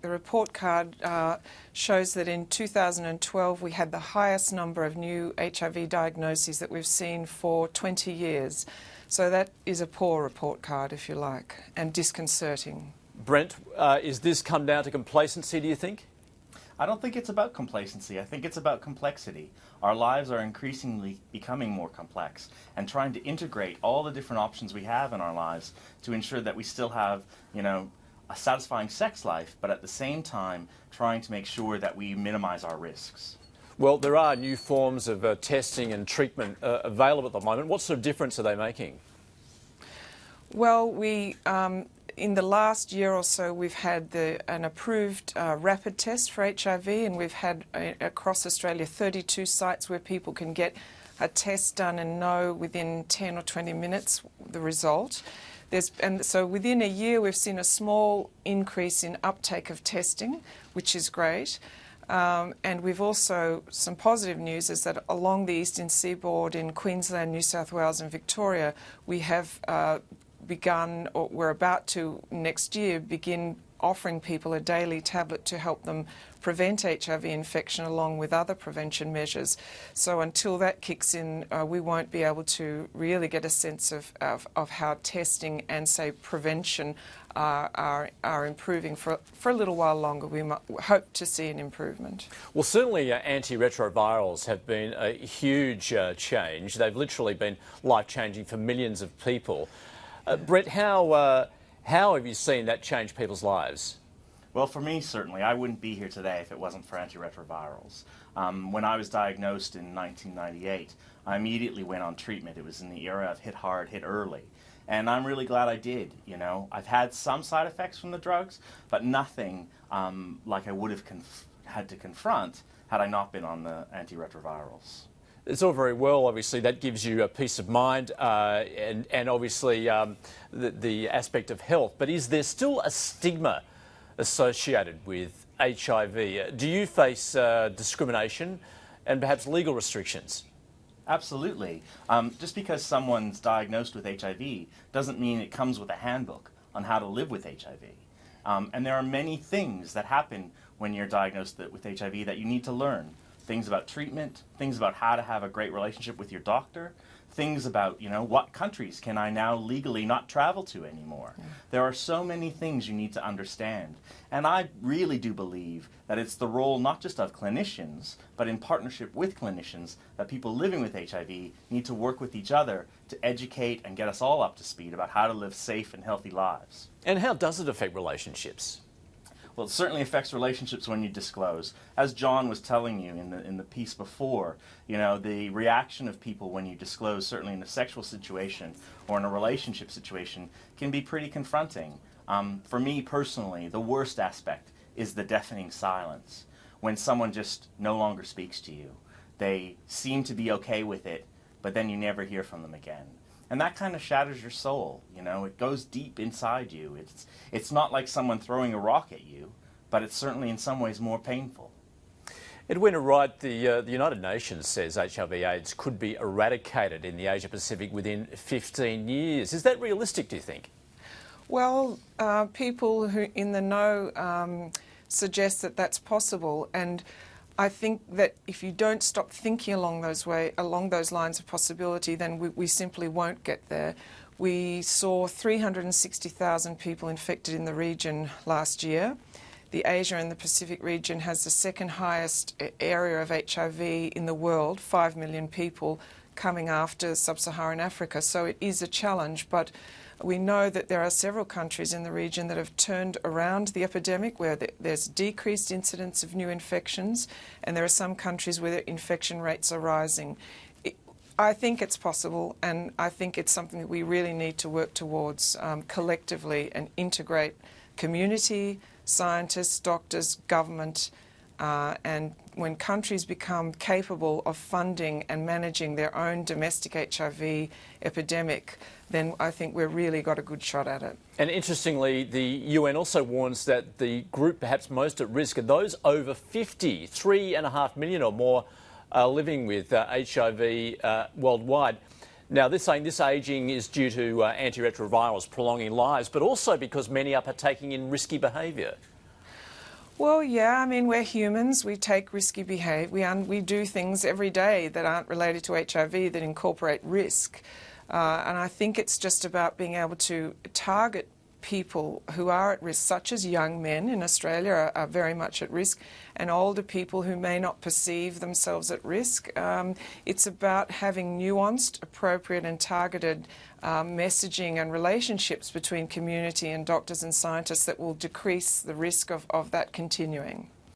The report card shows that in 2012 we had the highest number of new HIV diagnoses that we've seen for 20 years. So that is a poor report card, if you like, and disconcerting. Brent, is this come down to complacency, do you think? I don't think it's about complacency. I think it's about complexity. Our lives are increasingly becoming more complex, and trying to integrate all the different options we have in our lives to ensure that we still have, a satisfying sex life, but at the same time trying to make sure that we minimize our risks. Well, there are new forms of testing and treatment available at the moment. What sort of difference are they making? Well, in the last year or so, we've had an approved rapid test for HIV, and we've had across Australia 32 sites where people can get a test done and know within 10 or 20 minutes the result. And so within a year, we've seen a small increase in uptake of testing, which is great. And we've also, some positive news is that along the eastern seaboard in Queensland, New South Wales and Victoria, we have begun, or we're about to next year, begin offering people a daily tablet to help them prevent HIV infection along with other prevention measures. So until that kicks in, we won't be able to really get a sense of how testing and, say, prevention are improving for a little while longer. We hope to see an improvement. Well, certainly antiretrovirals have been a huge change. They've literally been life-changing for millions of people. Brett, how have you seen that change people's lives? Well, for me, certainly. I wouldn't be here today if it wasn't for antiretrovirals. When I was diagnosed in 1998, I immediately went on treatment. It was in the era of hit hard, hit early. And I'm really glad I did, I've had some side effects from the drugs, but nothing like I would have had to confront had I not been on the antiretrovirals. It's all very well, obviously, that gives you a peace of mind and obviously the aspect of health. But is there still a stigma associated with HIV? Do you face discrimination and perhaps legal restrictions? Absolutely. Just because someone's diagnosed with HIV doesn't mean it comes with a handbook on how to live with HIV. And there are many things that happen when you're diagnosed with HIV that you need to learn. Things about treatment, things about how to have a great relationship with your doctor, things about, what countries can I now legally not travel to anymore. Yeah. There are so many things you need to understand. And I really do believe that it's the role not just of clinicians, but in partnership with clinicians, that people living with HIV need to work with each other to educate and get us all up to speed about how to live safe and healthy lives. And how does it affect relationships? Well, it certainly affects relationships when you disclose. As John was telling you in the piece before, the reaction of people when you disclose, certainly in a sexual situation or in a relationship situation, can be pretty confronting. For me personally, the worst aspect is the deafening silence. When someone just no longer speaks to you. They seem to be okay with it, but then you never hear from them again. And that kind of shatters your soul, It goes deep inside you. It's not like someone throwing a rock at you, but it's certainly in some ways more painful. Edwina Wright, the United Nations says HIV/AIDS could be eradicated in the Asia-Pacific within 15 years. Is that realistic, do you think? Well, people who in the know suggest that that's possible, and I think that if you don't stop thinking along those lines of possibility, then we simply won't get there. We saw 360,000 people infected in the region last year. The Asia and the Pacific region has the second highest area of HIV in the world, 5 million people, coming after sub-Saharan Africa. So it is a challenge, but we know that there are several countries in the region that have turned around the epidemic, where there's decreased incidence of new infections, and there are some countries where the infection rates are rising. I think it's possible, and I think it's something that we really need to work towards collectively and integrate community, scientists, doctors, government, and when countries become capable of funding and managing their own domestic HIV epidemic, then I think we've really got a good shot at it. And interestingly, the UN also warns that the group perhaps most at risk are those over 50, 3.5 million or more are living with HIV worldwide. Now, they're saying this ageing is due to antiretrovirals prolonging lives, but also because many are partaking in risky behaviour. Well, yeah, I mean, we're humans. We take risky behaviour. We do things every day that aren't related to HIV that incorporate risk. And I think it's just about being able to target people who are at risk, such as young men in Australia are very much at risk, and older people who may not perceive themselves at risk. It's about having nuanced, appropriate and targeted messaging and relationships between community and doctors and scientists that will decrease the risk of that continuing.